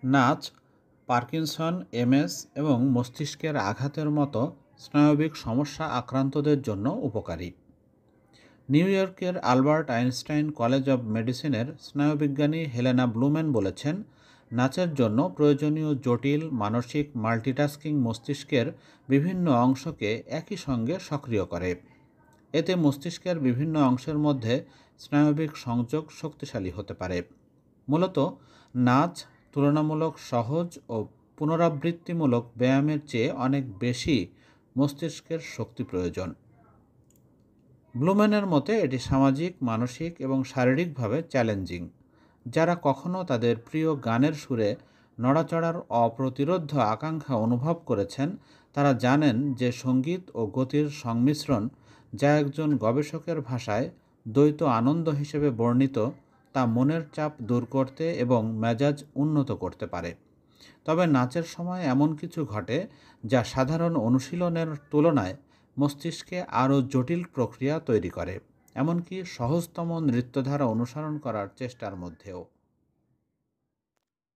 নাচ Parkinson, MS এবং মস্তিষ্কের আঘাতের মতো স্নায়বিক সমস্যা আক্রান্তদের জন্য উপকারী। নিউ ইয়র্কের আলবার্ট আইনস্টাইন কলেজ অব মেডিসিনের স্নায়ুবিজ্ঞানী হেলেনা ব্লুমেন বলেছেন, নাচের জন্য প্রয়োজনীয় জটিল মানসিক মাল্টিটাস্কিং মস্তিষ্কের বিভিন্ন অংশকে একই সঙ্গে সক্রিয় করে। এতে মস্তিষ্কের বিভিন্ন অংশের মধ্যে স্নায়বিক সংযোগ শক্তিশালী হতে পারে। মূলত নাচ তুলনামূলক সহজ ও পুনরাবৃত্তিমূলক ব্যায়ামের চেয়ে অনেক বেশি মস্তিষ্কের শক্তি প্রয়োজন। ব্লুমেনের মতে এটি সামাজিক, মানসিক এবং শারীরিকভাবে চ্যালেঞ্জিং। যারা কখনো তাদের প্রিয় গানের সুরে নড়াচড়ার অপ্রতিরোধ্য আকাঙ্ক্ষা অনুভব করেছেন, তারা জানেন যে সঙ্গীত ও গতির সংমিশ্রণ, যা একজন গবেষকের ভাষায় দ্বৈত আনন্দ হিসেবে বর্ণিত, তা মনের চাপ দূর করতে এবং মেজাজ উন্নত করতে পারে। তবে নাচের সময় এমন কিছু ঘটে যা সাধারণ অনুশীলনের তুলনায় মস্তিষ্কে আরও জটিল প্রক্রিয়া তৈরি করে, এমনকি সহজতম নৃত্যধারা অনুসরণ করার চেষ্টার মধ্যেও।